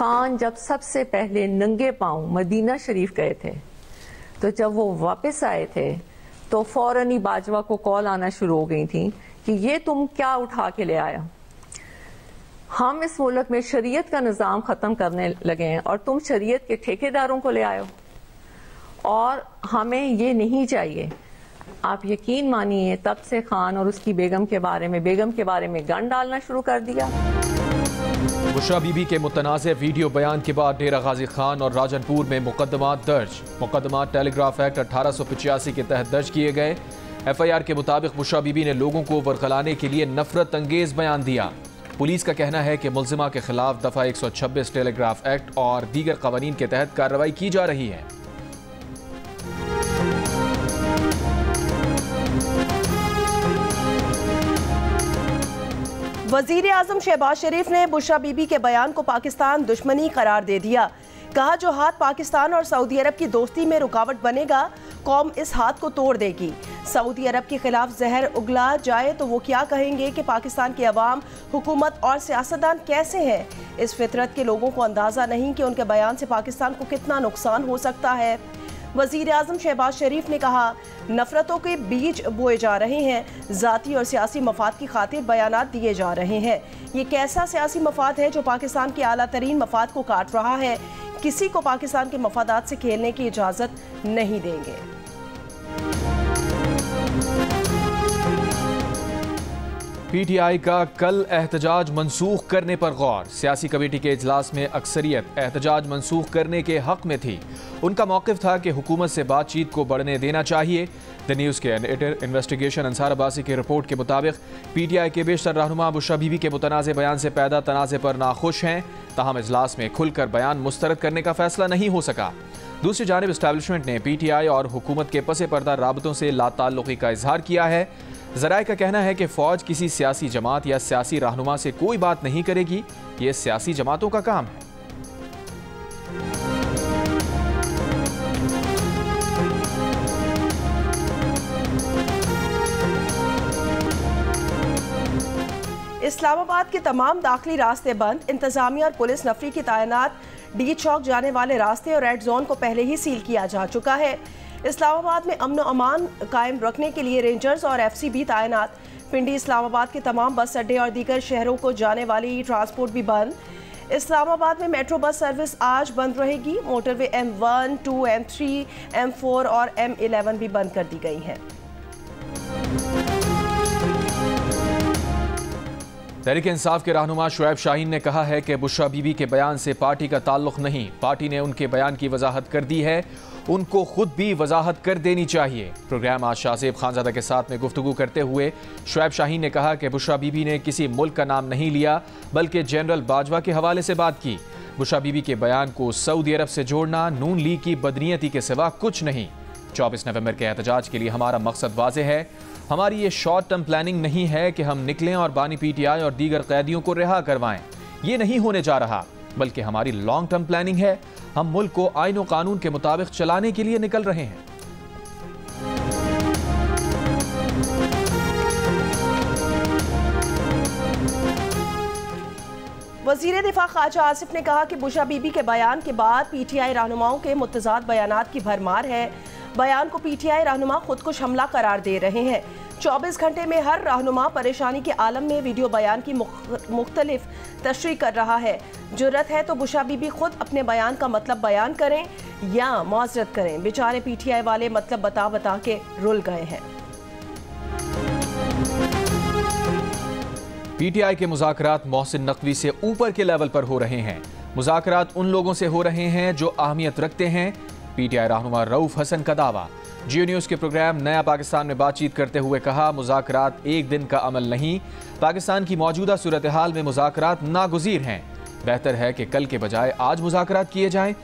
खान जब सबसे पहले नंगे पांव मदीना शरीफ गए थे, तो जब वो वापस आए थे तो फौरन ही बाजवा को कॉल आना शुरू हो गई थी कि ये तुम क्या उठा के ले आया। हम इस मुल्क में शरीयत का निज़ाम ख़त्म करने लगे हैं और तुम शरीयत के ठेकेदारों को ले आए हो, और हमें ये नहीं चाहिए। आप यकीन मानिए तब से खान और उसकी बेगम के बारे में गन डालना शुरू कर दिया। बुशरा बीबी के मुतनाज़ वीडियो बयान के बाद डेरा गाजी खान और राजनपुर में मुकदमात दर्ज। मुकदमात टेलीग्राफ एक्ट 1885 के तहत दर्ज किए गए। FIR के मुताबिक बुशरा बीबी ने लोगों को वरगलाने के लिए नफरत अंगेज बयान दिया। पुलिस का कहना है कि मुल्जिमा के खिलाफ दफा 126 टेलीग्राफ एक्ट और दीगर कवानीन के तहत कार्रवाई की जा रही है। वजीर आजम शहबाज शरीफ ने बुशरा बीबी के बयान को पाकिस्तान दुश्मनी करार दे दिया। कहा, जो हाथ पाकिस्तान और सऊदी अरब की दोस्ती में रुकावट बनेगा, कौम इस हाथ को तोड़ देगी। सऊदी अरब के खिलाफ जहर उगला जाए तो वो क्या कहेंगे कि पाकिस्तान के अवाम, हुकूमत और सियासतदान कैसे हैं। इस फितरत के लोगों को अंदाज़ा नहीं कि उनके बयान से पाकिस्तान को कितना नुकसान हो सकता है। वज़ीर आज़म शहबाज शरीफ ने कहा, नफरतों के बीज बोए जा रहे हैं, ज़ाती और सियासी मफाद की खातिर बयानात दिए जा रहे हैं। ये कैसा सियासी मफाद है जो पाकिस्तान के आला तरीन मफाद को काट रहा है। किसी को पाकिस्तान के मफादात से खेलने की इजाज़त नहीं देंगे। PTI का कल एहतजाज मनसूख करने पर गौर। सियासी कमेटी के इजलास में अक्सरियत एहतजाज मनसूख करने के हक में थी। उनका मौक़िफ़ था कि हुकूमत से बातचीत को बढ़ने देना चाहिए। द न्यूज़ के एडिटर इन्वेस्टिगेशन अंसार अब्बासी की रिपोर्ट के मुताबिक PTI के बेशतर रहनुमा बुशरा बीबी के मुतनाज़ बयान से पैदा तनाज़े पर नाखुश हैं। ताहम इजलास में खुलकर बयान मुस्तरद करने का फैसला नहीं हो सका। दूसरी जानिब इस्टेब्लिशमेंट ने PTI और हुकूमत के पसे पर्दा राबतों से लाताल्लुक़ी का इजहार किया है। ज़राए का कहना है कि फ़ौज किसी सियासी जमात या सियासी रहनुमा से कोई बात नहीं करेगी, ये सियासी जमातों का काम है। इस्लामाबाद के तमाम दाखिली रास्ते बंद। इंतजामिया और पुलिस नफरी की तैनात। डी चौक जाने वाले रास्ते और रेड जोन को पहले ही सील किया जा चुका है। इस्लामाबाद में अमन अमान कायम रखने के लिए रेंजर्स और FC भी तैनात। पिंडी इस्लामाबाद के तमाम बस अड्डे और दीगर शहरों को जाने वाली ट्रांसपोर्ट भी बंद। इस्लामाबाद में मेट्रो बस सर्विस आज बंद रहेगी। मोटरवे M1, 2, M3, M4 और M11 भी बंद कर दी गई हैं। तहरीक इंसाफ के रहनुमा शुएब शाहीन ने कहा है कि बुशरा बीबी के बयान से पार्टी का ताल्लुक नहीं। पार्टी ने उनके बयान की वजाहत कर दी है, उनको खुद भी वजाहत कर देनी चाहिए। प्रोग्राम आज शाहजेब खानजादा के साथ में गुफ्तगू करते हुए शुएब शाहीन ने कहा कि बुशरा बीबी ने किसी मुल्क का नाम नहीं लिया, बल्कि जनरल बाजवा के हवाले से बात की। बुशरा बीबी के बयान को सऊदी अरब से जोड़ना नून लीग की बदनीयती के सिवा कुछ नहीं। 24 नवंबर के एहतजाज के लिए हमारा मकसद वाज़ेह है। हमारी ये शॉर्ट टर्म प्लानिंग नहीं है कि हम निकलें और बानी PTI और दीगर कैदियों को रिहा करवाएं। ये नहीं होने जा रहा, बल्कि हमारी लॉन्ग टर्म प्लानिंग है। हम मुल्क को आईन और कानून के मुताबिक चलाने के लिए निकल रहे हैं। वज़ीर दिफा ख्वाजा आसिफ ने कहा कि बुशरा बीबी के बयान के बाद PTI रहनुमाओं के मुतज़ाद बयानात की भरमार है। बयान को PTI रहनुमा खुदकुश हमला करार दे रहे हैं। 24 घंटे में हर रहनुमा परेशानी के आलम में वीडियो बयान की मुख्तलिफ तशरीह कर रहा है। जुर्रत है तो बुशरा बीबी खुद अपने बयान का मतलब बयान करें या मुआज़रत करें। बेचारे PTI वाले मतलब बता बता के रुल गए हैं। PTI के मुज़ाकरात मोहसिन नकवी से ऊपर के लेवल पर हो रहे हैं। मुज़ाकरात उन लोगों से हो रहे हैं जो अहमियत रखते हैं। PTI रहनुमा रऊफ हसन का दावा। जियो न्यूज़ के प्रोग्राम नया पाकिस्तान में बातचीत करते हुए कहा, मुज़ाकरात एक दिन का अमल नहीं। पाकिस्तान की मौजूदा सूरत हाल में मुज़ाकरात नागुज़ीर हैं। बेहतर है कि कल के बजाय आज मुज़ाकरात किए जाएं।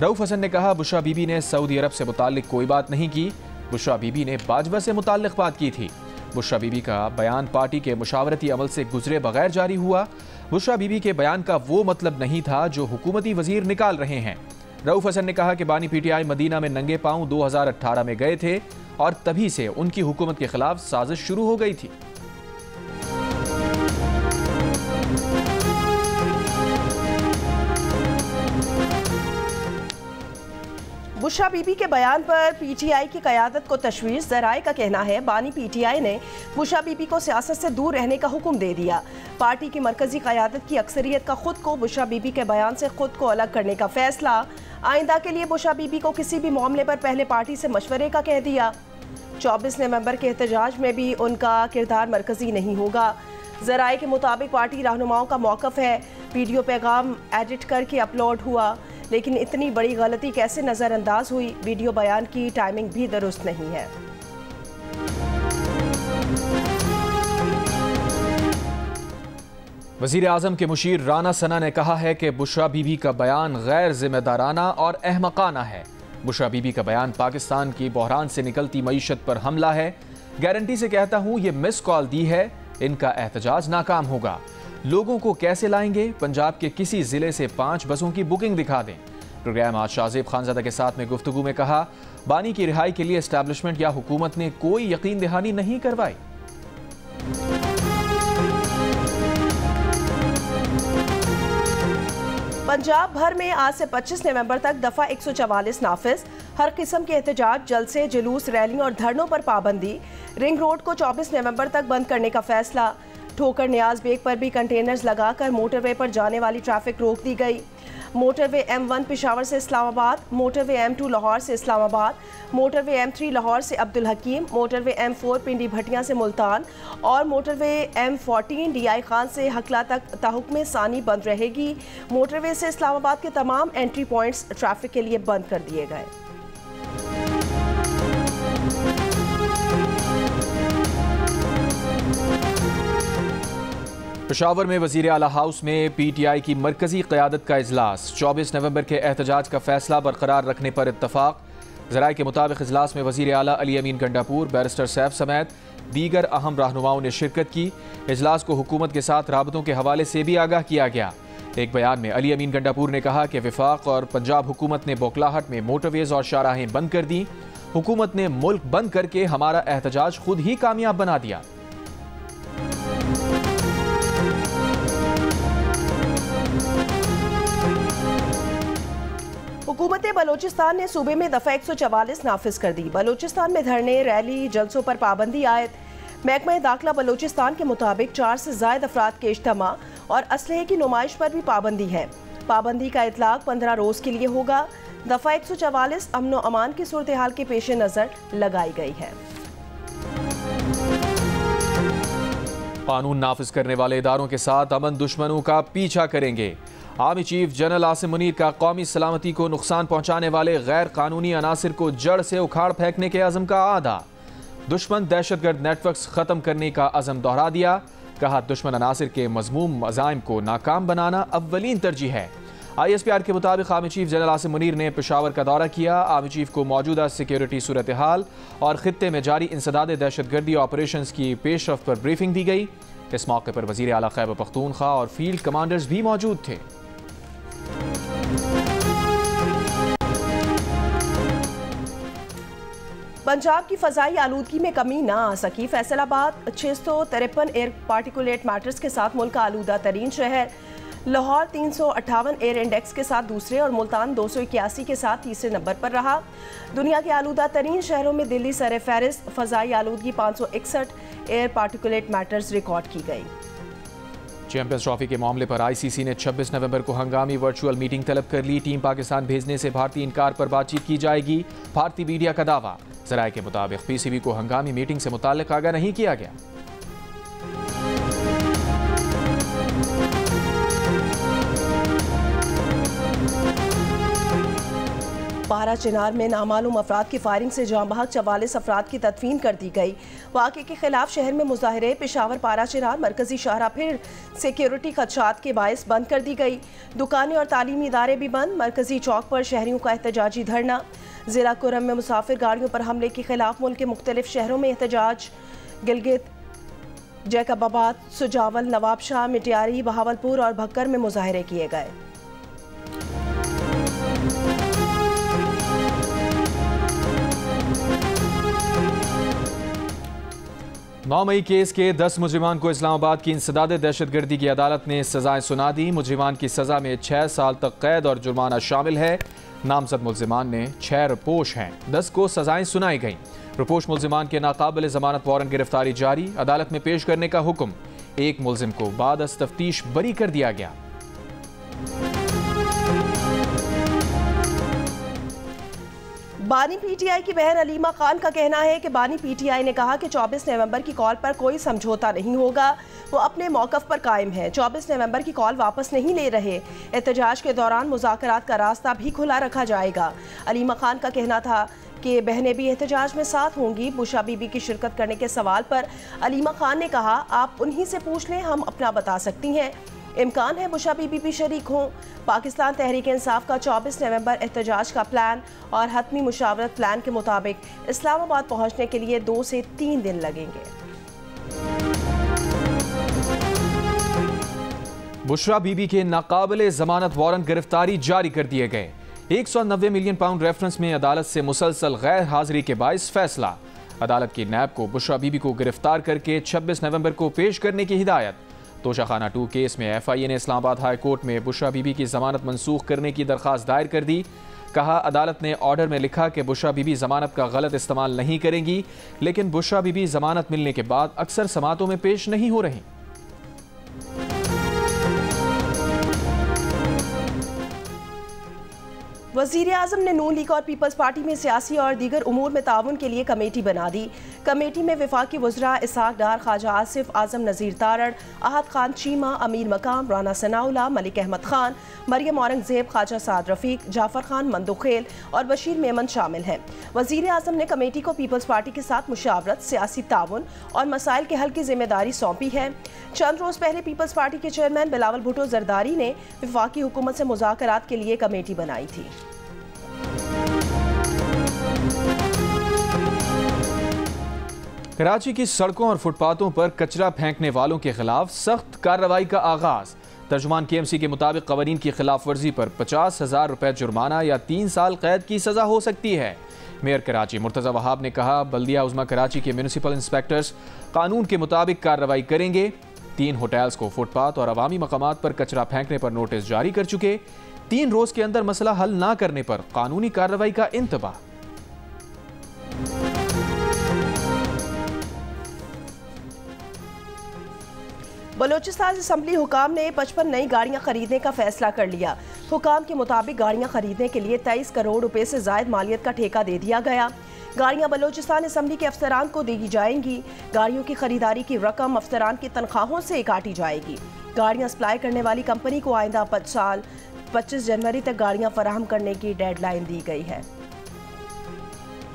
रऊफ हसन ने कहा, बुशरा बीबी ने सऊदी अरब से मुताल्लिक कोई बात नहीं की। बुशरा बीबी ने बाजवा से मुताल्लिक बात की थी। बुशरा बीबी का बयान पार्टी के मुशावरती अमल से गुजरे बगैर जारी हुआ। बुशरा बीबी के बयान का वो मतलब नहीं था जो हुकूमती वजीर निकाल रहे हैं। रऊफ हसन ने कहा कि बानी PTI मदीना में नंगे पांव 2018 में गए थे और तभी से उनकी हुकूमत के खिलाफ साजिश शुरू हो गई थी। बुशरा बीबी के बयान पर पीटीआई की क़यादत को तशवीश। ज़राए का कहना है बानी पीटीआई ने बुशरा बीबी को सियासत से दूर रहने का हुक्म दे दिया। पार्टी की मरकजी क़यादत की अक्सरियत का खुद को बुशरा बीबी के बयान से खुद को अलग करने का फैसला। आइंदा के लिए बुशरा बीबी को किसी भी मामले पर पहले पार्टी से मशवरे का कह दिया। 24 नवंबर के एहतजाज में भी उनका किरदार मरकजी नहीं होगा। ज़राए के मुताबिक पार्टी रहनुमाओं का मौक़िफ़ है वीडियो पैगाम एडिट करके अपलोड हुआ, लेकिन इतनी बड़ी गलती कैसे नज़रअंदाज हुई। वीडियो बयान की टाइमिंग भी दुरुस्त नहीं है। वज़ीर आज़म के मुशीर राना सना ने कहा है कि बुशरा बीबी का बयान गैर जिम्मेदाराना और अहमकाना है। बुशरा बीबी का बयान पाकिस्तान की बहरान से निकलती मईशत पर हमला है। गारंटी से कहता हूँ ये मिस कॉल दी है, इनका एहतजाज नाकाम होगा। लोगों को कैसे लाएंगे? पंजाब के किसी जिले से 5 बसों की बुकिंग दिखा दें। प्रोग्राम आज शाहजेब खानज़ादा के साथ में गुफ्तगू में कहा, बानी की रिहाई के लिए एस्टैब्लिशमेंट या हुकूमत ने कोई यकीन दहानी नहीं करवाई। पंजाब भर में आज से 25 नवंबर तक दफ़ा 144 नाफिज। हर किस्म के एहतजाज, जलसे, जुलूस, रैलियों और धरनों पर पाबंदी। रिंग रोड को 24 नवंबर तक बंद करने का फैसला। ठोकर न्याज बेग पर भी कंटेनर्स लगाकर मोटरवे पर जाने वाली ट्रैफिक रोक दी गई। मोटरवे M1 पेशावर से इस्लामाबाद, मोटरवे M2 लाहौर से इस्लामाबाद, मोटरवे M3 लाहौर से अब्दुल हकीम, मोटरवे M4 पिंडी भटिया से मुल्तान और मोटरवे M14 DI खान से हकला तक ताहुक्मे सानी बंद रहेगी। मोटरवे से इस्लामाबाद के तमाम एंट्री पॉइंट्स ट्रैफिक के लिए बंद कर दिए गए। पेशावर में वज़ीर आला हाउस में PTI की मरकजी क़यादत का इजलास। 24 नवंबर के एहतजाज का फैसला बरकरार रखने पर इत्तफाक। ज़राए के मुताबिक इजलास में वज़ीर आला अली अमीन गंडापुर, बैरिस्टर सैफ समेत दीगर अहम रहनुमाओं ने शिरकत की। इजलास को हुकूमत के साथ राबतों के हवाले से भी आगाह किया गया। एक बयान में अली अमीन गंडापुर ने कहा कि विफाक और पंजाब हुकूमत ने बोखलाहट में मोटरवेज और शाहराहें बंद कर दी। हुकूमत ने मुल्क बंद करके हमारा एहतजाज खुद ही कामयाब बना दिया। हुकूमत बलोचिस्तान ने सूबे में दफ़ा 144 नाफिज कर दी। बलोचिस्तान में धरने, रैली, जलसों पर पाबंदी आयद। महकमा दाखिला बलोचिस्तान के मुताबिक 4 से ज़ायद अफराद के इज्तिमा और असलहे की नुमाइश पर भी पाबंदी है। पाबंदी का इतलाक 15 रोज़ के लिए होगा। दफ़ा 144 अमन व अमान की सूरत हाल के पेश नज़र लगाई गई है। कानून नाफिज करने वाले इदारों के साथ अमन दुश्मनों का पीछा करेंगे। Army chief general Asim Munir का कौमी सलामती को नुकसान पहुंचाने वाले गैर कानूनी अनासिर को जड़ से उखाड़ फेंकने के अज़म का आदा। दुश्मन दहशतगर्द नेटवर्क्स ख़त्म करने का अज़म दोहरा दिया। कहा, दुश्मन अनासिर के मज़मूम मज़ाइम को नाकाम बनाना अव्वलीन तरजीह है। ISPR के मुताबिक army chief general Asim Munir ने पेशावर का दौरा किया। आर्मी चीफ को मौजूदा सिक्योरिटी सूरत हाल और खित्ते में जारी इंसदाद दहशतगर्दी ऑपरेशन की पेशरफ पर ब्रीफिंग दी गई। इस मौके पर वज़ीर आला खैबर पख्तूनख्वा और फील्ड कमांडर्स भी मौजूद थे। पंजाब की फ़ज़ाई आलूदगी में कमी ना आ सकी। फैसलाबाद 653 एयर पार्टिकुलेट मैटर्स के साथ मुल्क का आलूदा तरीन शहर। लाहौर 358 एयर इंडेक्स के साथ दूसरे और मुल्तान 281 के साथ तीसरे नंबर पर रहा। दुनिया के आलूदा तरीन शहरों में दिल्ली सर फहरिस्त। फ़ज़ाई आलूदगी 561 एयर पार्टिकुलेट मैटर्स रिकॉर्ड की गई। चैंपियंस ट्रॉफी के मामले पर ICC ने 26 नवंबर को हंगामी वर्चुअल मीटिंग तलब कर ली। टीम पाकिस्तान भेजने से भारतीय इनकार पर बातचीत की जाएगी। भारतीय मीडिया का दावा। ज़राए के मुताबिक PCB को हंगामी मीटिंग से मुताल्लिक आगाह नहीं किया गया। पारा चिनार में नामालूम अफराद की फायरिंग से जाँ बहक 44 अफराद की तदफीन कर दी गई। वाक़े के खिलाफ शहर में मुजाहरे। पेशावर पारा चिनार मरकजी शाहरा फिर सिक्योरिटी खदशात के बायस बंद कर दी गई। दुकानें और तालीमी इदारे भी बंद। मरकजी चौक पर शहरियों का एहतजाजी धरना। ज़िला कुरम में मुसाफिर गाड़ियों पर हमले के खिलाफ मुल्क के मुख्तलिफ शहरों में एहतजाज। गिलगित, जैकबाबाद, सुजावल, नवाबशाह, मिटियारी, बहावलपुर और भक्कर में मुजाहरे किए गए। 9 मई केस के 10 मुजरिमान को इस्लामाबाद की इंसदाद दहशतगर्दी की अदालत ने सजाएं सुना दी। मुजरिमान की सजा में 6 साल तक कैद और जुर्माना शामिल है। नामजद मुलजिमान ने 6 रिपोश हैं, 10 को सजाएं सुनाई गईं। रिपोश मुलजिमान के नाकाबिल जमानत वारंट गिरफ्तारी जारी, अदालत में पेश करने का हुक्म। एक मुलजिम को बाद अज तफ्तीश बरी कर दिया गया। बानी पीटीआई की बहन अलीमा खान का कहना है कि बानी पीटीआई ने कहा कि 24 नवंबर की कॉल पर कोई समझौता नहीं होगा, वो अपने मौकफ पर कायम है। 24 नवंबर की कॉल वापस नहीं ले रहे। एहतजाज के दौरान मुज़ाकरात का रास्ता भी खुला रखा जाएगा। अलीमा खान का कहना था कि बहनें भी एहतजाज में साथ होंगी। बुशरा बीबी की शिरकत करने के सवाल पर अलीमा खान ने कहा, आप उन्हीं से पूछ लें, हम अपना बता सकती हैं। इम्कान है बुशरा बीबी भी शरीक हों। पाकिस्तान तहरीक इंसाफ का 24 नवंबर एहतजाज का प्लान और हतमी मुशावरत प्लान के मुताबिक इस्लामाबाद पहुंचने के लिए 2 से 3 दिन लगेंगे। बुशरा बीबी के नाकाबिले जमानत वारंट गिरफ्तारी जारी कर दिए गए। 190 मिलियन पाउंड रेफरेंस में अदालत से मुसलसल गैर हाजिरी के बाइस फैसला। अदालत की नैब को बुशरा बीबी को गिरफ्तार करके 26 नवंबर को पेश करने की हिदायत। तोशाखाना 2 केस में FIA ने इस्लामाबाद हाई कोर्ट में बुशरा बीबी की जमानत मंसूख करने की दरख्वास्त दायर कर दी। कहा, अदालत ने ऑर्डर में लिखा कि बुशरा बीबी जमानत का गलत इस्तेमाल नहीं करेंगी, लेकिन बुशरा बीबी जमानत मिलने के बाद अक्सर समातों में पेश नहीं हो रही। वज़ीर आज़म ने नून लीग और पीपल्स पार्टी में सियासी और दीगर उमूर में ताउन के लिए कमेटी बना दी। कमेटी में वफाकी वज़रा इसहाक डार, ख्वाजा आसिफ, आज़म नज़ीर तारड़, आहद खान चीमा, अमीर मकाम, राना सनाउल्ला, मलिक अहमद खान, मरियम औरंगजेब, ख्वाजा साद रफ़ीक, जाफ़र खान मंदुखेल और बशीर मेमन शामिल हैं। वज़ीर आज़म ने कमेटी को पीपल्स पार्टी के साथ मुशावरत, सियासी ताउन और मसाइल के हल की जिम्मेदारी सौंपी है। चंद रोज़ पहले पीपल्स पार्टी के चेयरमैन बिलावल भुट्टो जरदारी ने वफाकी हुकूमत से मुज़ाकरात के लिए कमेटी बनाई थी। कराची की सड़कों और फुटपाथों पर कचरा फेंकने वालों के खिलाफ सख्त कार्रवाई का आगाज। तर्जुमान KMC के मुताबिक कवानीन की खिलाफ वर्जी पर 50,000 रुपए जुर्माना या 3 साल कैद की सजा हो सकती है। मेयर कराची मुर्तज़ा वहाब ने कहा, बल्दिया उज़्मा कराची के म्यूनिसिपल इंस्पेक्टर्स कानून के मुताबिक कार्रवाई करेंगे। 3 होटल्स को फुटपाथ और अवामी मकामात पर कचरा फेंकने पर नोटिस जारी कर चुके। 3 रोज के अंदर मसला हल ना करने पर कानूनी कार्रवाई का इंतबाह। बलोचिस्तान असम्बली हुकाम ने 55 नई गाड़ियां खरीदने का फैसला कर लिया। हुकाम के मुताबिक गाड़ियां खरीदने के लिए 23 करोड़ रुपए से जायद मालियत का ठेका दे दिया गया। गाड़ियां बलोचिस्तान असम्बली के अफसरान को दी जाएंगी। गाड़ियों की खरीदारी की रकम अफसरान की तनख्वाहों से काटी जाएगी। गाड़ियां सप्लाई करने वाली कंपनी को आइंदा 5 साल 25 जनवरी तक गाड़ियां फराहम करने की डेडलाइन दी गई है।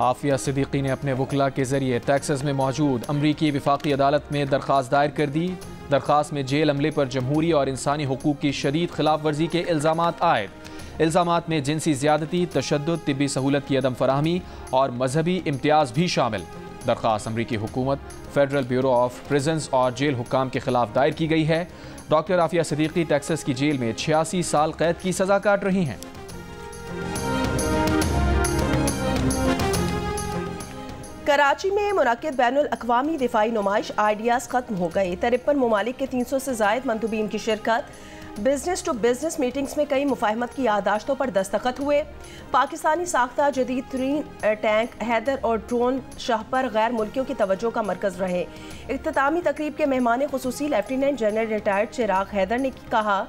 आफिया सिद्दीकी ने अपने वकला के जरिए टेक्सास में मौजूद अमरीकी वफाकी अदालत में दरख्वास्त दायर कर दी। दरख्वास्त में जेल अमले पर जमहूरी और इंसानी हुकूक की शदीद खिलाफ वर्जी के इल्ज़ामात आयद। इल्ज़ामात में जिनसी ज़्यादती, तशद्दुद, तिब्बी सहूलत की अदम फराहमी और मजहबी इम्तियाज भी शामिल। दरख्वास्त अमरीकी हुकूमत, फेडरल ब्यूरो ऑफ प्रिजन्स और जेल हुक्काम के खिलाफ दायर की गई है। डॉक्टर आफिया सिद्दीकी टेक्सास की जेल में 86 साल कैद की सजा काट रही हैं। कराची में मुनक्किद बैनुल अक़वामी दिफाई नुमाइश आइडियाज़ ख़त्म हो गई। 53 ममालिक के 300 से ज़ायद मंतूबीन की शिरकत। बिजनेस टू बिजनेस मीटिंग्स में कई मुफाहमत की यादाश्तों पर दस्तखत हुए। पाकिस्तानी साख्ता जदीद तरीन टैंक हैदर और ड्रोन शाह पर गैर मुल्कियों की तवज्जो का मरकज़ रहे। इख्तितामी तकरीब के मेहमान खुसूसी लेफ्टिनेंट जनरल रिटायर्ड चिराग हैदर ने कहा,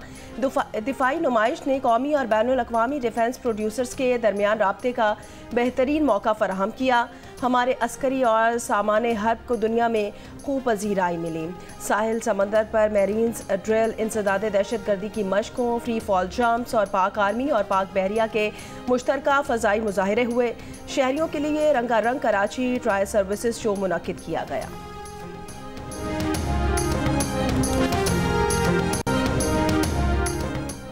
दिफाई नुमाइश ने कौमी और बैनुल अक़वामी डिफेंस प्रोड्यूसर्स के दरमियान राब्ते का बेहतरीन मौका फराहम किया। हमारे अस्करी और सामान हर्ब को दुनिया में खूब पजीराई मिली। साहिल समंदर पर मैरीन्स ड्रिल, इंसदाद दहशतगर्दी की मशकों, फ्री फॉल जंप्स और पाक आर्मी और पाक बहरिया के मुश्तरका फ़ज़ाई मुजाहिरे हुए। शहरियों के लिए रंगारंग कराची ट्रायल सर्विसेज शो मुनक्किद किया गया।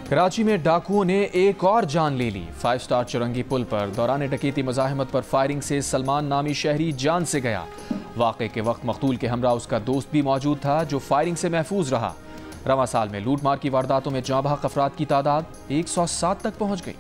कराची में डाकुओं ने एक और जान ले ली। 5 स्टार चुरंगी पुल पर दौरान डकैती मुजाहिमत पर फायरिंग से सलमान नामी शहरी जान से गया। वाक़े के वक्त मकतूल के हमरा उसका दोस्त भी मौजूद था जो फायरिंग से महफूज रहा। रवां साल में लूटमार की वारदातों में जाँ बहक अफराद की तादाद 107 तक पहुँच गई।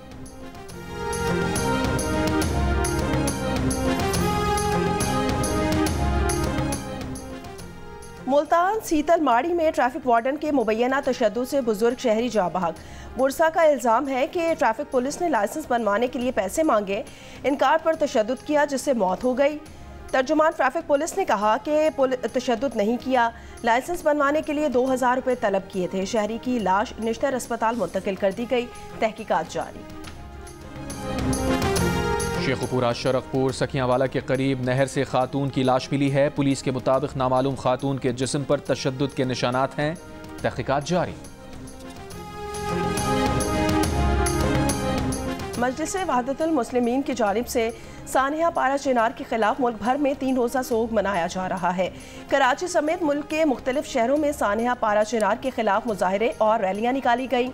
मुल्तान सीतल माड़ी में ट्रैफिक वार्डन के मुबैना तशद्दुद से बुजुर्ग शहरी जा बहक। बुरसा का इल्ज़ाम है कि ट्रैफिक पुलिस ने लाइसेंस बनवाने के लिए पैसे मांगे, इनकार पर तशद्दुद किया जिससे मौत हो गई। तर्जुमान ट्रैफिक पुलिस ने कहा कि तशद्दुद नहीं किया, लाइसेंस बनवाने के लिए 2000 रुपये तलब किए थे। शहरी की लाश निश्तर अस्पताल मुंतकिल कर दी गई, तहकीकात जारी। शेखुपुरा शरकपुर सखियांवाला के करीब नहर से खातून की लाश मिली है। पुलिस के मुताबिक नामालूम खातून के जिस्म पर तशद्दुद के निशानात हैं, तहकीकात जारी। मजलिस वहदतुल मुस्लिमीन की जानिब से सानिया पारा चिनार के खिलाफ मुल्क भर में 3 रोज़ा सोग मनाया जा रहा है। कराची समेत मुल्क के मुख्तलिफ शहरों में सानिया पारा चिनार के खिलाफ मुजाहरे और रैलियाँ निकाली गईं।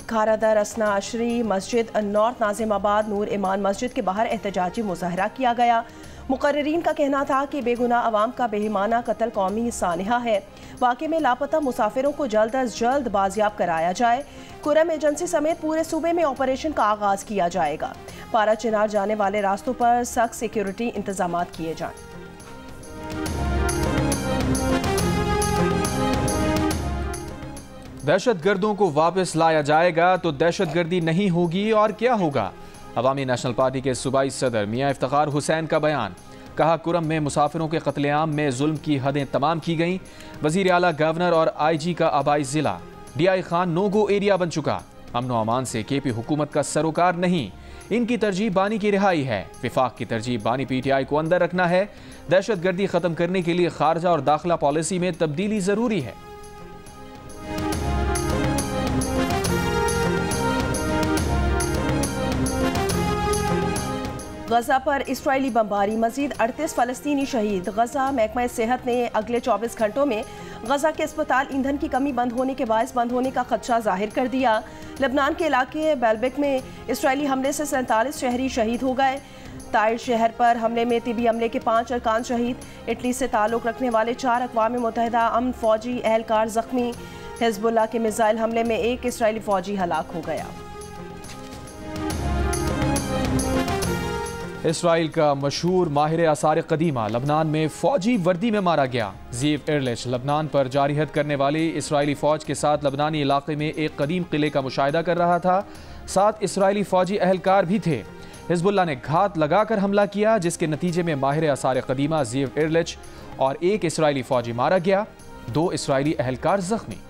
खारादर, असना अशरी मस्जिद, नॉर्थ नाजिमाबाद, नूर ईमान मस्जिद के बाहर एहतजाजी मुजाहरा किया गया। मुकर्रिरीन का कहना था कि बेगुनाह अवाम का बेईमाना कत्ल कौमी सानिया है। वाक़े में लापता मुसाफिरों को जल्द अज जल्द बाजियाब कराया जाए। कुरम एजेंसी समेत पूरे सूबे में ऑपरेशन का आगाज़ किया जाएगा। पारा चिनार जाने वाले रास्तों पर सख्त सिक्योरिटी इंतजाम किए जाएं। दहशतगर्दों को वापस लाया जाएगा तो दहशतगर्दी नहीं होगी और क्या होगा। अवामी नेशनल पार्टी के सूबाई सदर मियां इफ्तिखार हुसैन का बयान। कहा, कुरम में मुसाफिरों के कत्लेआम में जुल्म की हदें तमाम की गईं। वजीर आला, गवर्नर और IG का आबाई जिला DI Khan no go area बन चुका। अमन व अमान से KP हुकूमत का सरोकार नहीं, इनकी तरजीह बानी की रिहाई है। विफाक की तरजीह बानी PTI को अंदर रखना है। दहशतगर्दी खत्म करने के लिए खारजा और दाखिला पॉलिसी में तब्दीली जरूरी है। गजा पर इस्राइली बमबारी, मजीद 38 फलस्तीनी शहीद। गजा महकमा सेहत ने अगले 24 घंटों में गजा के अस्पताल ईंधन की कमी बंद होने के बायस बंद होने का खदशा जाहिर कर दिया। लबनान के इलाके बेलबिक में इस्राइली हमले से 47 शहरी शहीद हो गए। ताइर शहर पर हमले में तिबी अमले के 5 अरकान शहीद। इटली से ताल्लुक़ रखने वाले 4 अक़वाम मुत्तहिदा अमन फौजी एहलकार जख्मी। हिज़्बुल्लाह के मिसाइल हमले में 1 इस्राइली फौजी हलाक हो गया। इसराइल का मशहूर माहिर आसार कदीमा लबनान में फौजी वर्दी में मारा गया। ज़ीव एयरलिश लबनान पर जारिहत करने वाली इसराइली फ़ौज के साथ लबनानी इलाके में एक कदीम किले का मुशाहिदा कर रहा था। 7 इसराइली फ़ौजी एहलकार भी थे। हिज़्बुल्लाह ने घात लगाकर हमला किया, जिसके नतीजे में माहिर आसार कदीमा ज़ीव एयरलिश और 1 इसराइली फ़ौजी मारा गया, 2 इसराइली एहलकार जख्मी।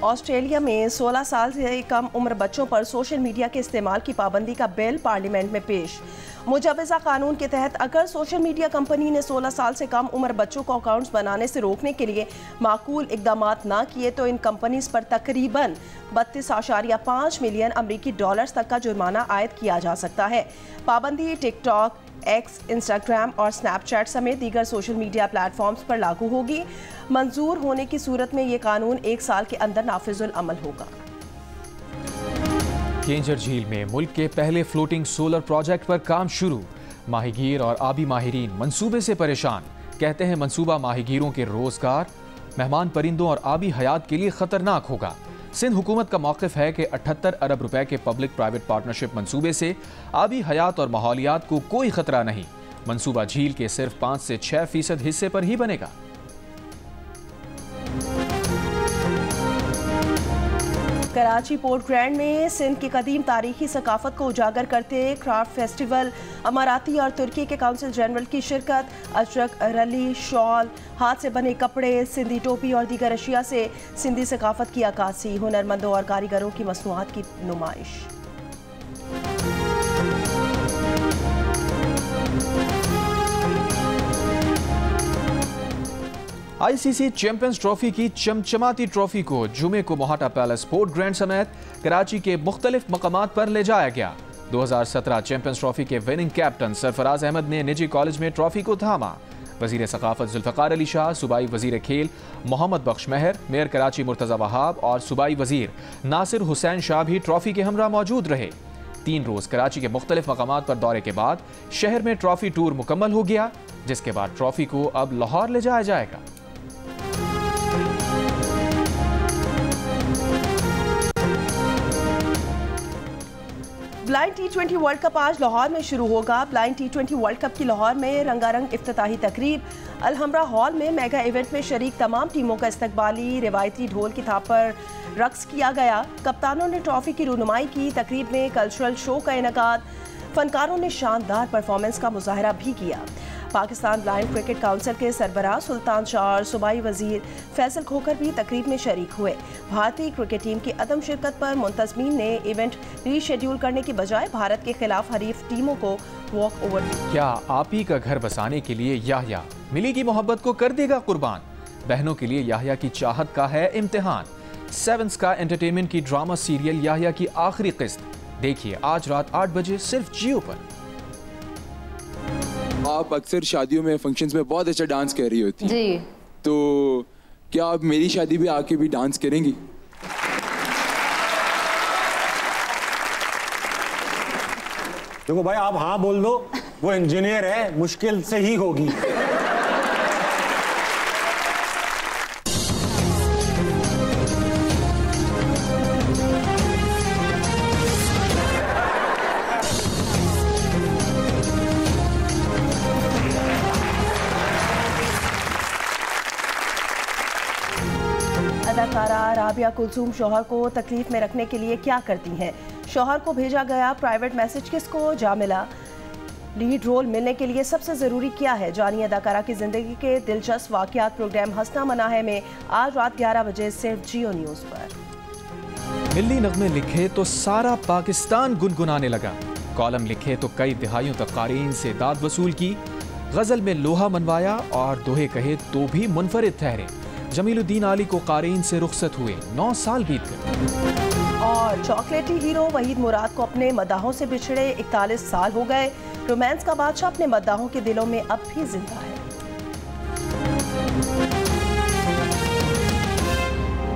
ऑस्ट्रेलिया में 16 साल से कम उम्र बच्चों पर सोशल मीडिया के इस्तेमाल की पाबंदी का बिल पार्लियामेंट में पेश। मुजवज़ा कानून के तहत अगर सोशल मीडिया कंपनी ने 16 साल से कम उम्र बच्चों को अकाउंट्स बनाने से रोकने के लिए माकूल इकदाम ना किए तो इन कंपनीज पर तकरीबन 32.5 मिलियन अमरीकी डॉलर्स तक का जुर्माना आयद किया जा सकता है। पाबंदी टिकटॉक, एक्स, इंस्टाग्राम और स्नैपचैट समेत दीगर सोशल मीडिया प्लेटफॉर्म्स पर लागू होगी। मंजूर होने की सूरत में ये कानून 1 साल के अंदर नाफिजुल अमल होगा। केंजर झील में मुल्क के पहले फ्लोटिंग सोलर प्रोजेक्ट पर काम शुरू। माहीगीर और आबी माहिरीन मंसूबे से परेशान। कहते हैं मंसूबा माहीगीरों के रोजगार, मेहमान परिंदों और आबी हयात के लिए खतरनाक होगा। सिंध हुकूमत का मौक़िफ़ है कि 78 अरब रुपए के पब्लिक प्राइवेट पार्टनरशिप मंसूबे से आबी हयात और माहौलियात को कोई खतरा नहीं। मंसूबा झील के सिर्फ 5 से 6% हिस्से पर ही बनेगा। कराची पोर्ट ग्रैंड में सिंध की कदीम तारीखी सकाफत को उजागर करते क्राफ्ट फेस्टिवल, अमाराती और तुर्की के काउंसिल जनरल की शिरकत। अजरक, रली, शॉल, हाथ से बने कपड़े, सिंधी टोपी और दीगर अशिया से सिंधी सकाफत की अक्कासी। हुनरमंदों और कारीगरों की मसनूआत की नुमाइश। ICC चैंपियंस ट्रॉफी की चमचमाती ट्रॉफी को जुमे को मोहाटा पैलेस स्पोर्ट ग्रैंड समेत कराची के मुख्तलिफ मकामात पर ले जाया गया। 2017 चैंपियंस ट्रॉफी के विनिंग कैप्टन सरफराज अहमद ने निजी कॉलेज में ट्रॉफी को थामा। वजीर सकाफत जुल्फ़िकार अली शाह, सूबाई वजीर खेल मोहम्मद बख्श मेहर, मेयर कराची मुर्तज़ा वहाब और सूबाई वजीर नासिर हुसैन शाह भी ट्रॉफी के हमरा मौजूद रहे। 3 रोज कराची के मुख्तलिफ मकामात पर दौरे के बाद शहर में ट्रॉफी टूर मुकम्मल हो गया, जिसके बाद ट्रॉफी को अब लाहौर ले जाया जाएगा। ब्लाइंड T20 वर्ल्ड कप आज लाहौर में शुरू होगा। ब्लाइंड T20 वर्ल्ड कप की लाहौर में रंगारंग इफ्तिताही तकरीब। अलहमरा हॉल में मेगा इवेंट में शरीक तमाम टीमों का इस्तकबाली रिवायती ढोल की थाप पर रक्स किया गया। कप्तानों ने ट्रॉफी की रुनुमाई की। तकरीब में कल्चरल शो का इनेकाद। फनकारों ने शानदार परफॉर्मेंस का मुजाहरा भी किया। पाकिस्तान ब्लाइंड क्रिकेट काउंसिल के सरबराह सुल्तान शाह और सूबाई वजीर फैसल खोखर भी तकरीब में शरीक हुए। भारतीय क्रिकेट टीम की अदम शिरकत पर मुंतजमीन ने इवेंट रीशेड्यूल करने की बजाय भारत के खिलाफ हरीफ टीमों को वॉक ओवर दिया। क्या आप ही का घर बसाने के लिए याह्या मिली की मोहब्बत को कर देगा कुर्बान? बहनों के लिए याह्या की चाहत का है इम्तिहान। 7 स्काई एंटरटेनमेंट की ड्रामा सीरियल याह्या की आखिरी किस्त देखिए आज रात 8 बजे सिर्फ जियो पर। आप अक्सर शादियों में फंक्शंस में बहुत अच्छा डांस कर रही होती जी, तो क्या आप मेरी शादी भी आके भी डांस करेंगी? देखो भाई, आप हाँ बोल दो, वो इंजीनियर है, मुश्किल से ही होगी। अदाकारा राबिया कुलसूम शौहर को तकलीफ में रखने के लिए क्या करती हैं? शौहर को भेजा गया प्राइवेट मैसेज किसको जा मिला? लीड रोल मिलने के लिए सबसे ज़रूरी क्या है? जानिए अदाकारा की ज़िंदगी के दिलचस्प वाक़यात प्रोग्राम हंसना मना है में आज रात 11 बजे सिर्फ जियो न्यूज़ पर। मिल्ली नगमे लिखे तो सारा पाकिस्तान गुनगुनाने लगा। कॉलम लिखे तो कई दिहाइयों तक क़ारीन से दाद वसूल की। गज़ल में लोहा मनवाया और दोहे कहे तो भी मुनफरिद ठहरे। जमीलुद्दीन आली को क़ारीन से रुखसत हुए 9 साल बीत गए। और चॉकलेटी हीरो वहीद मुराद को अपने मदाहों से बिछड़े 41 साल हो गए। रोमांस का बादशाह अपने मदाहों के दिलों में अब भी जिंदा है।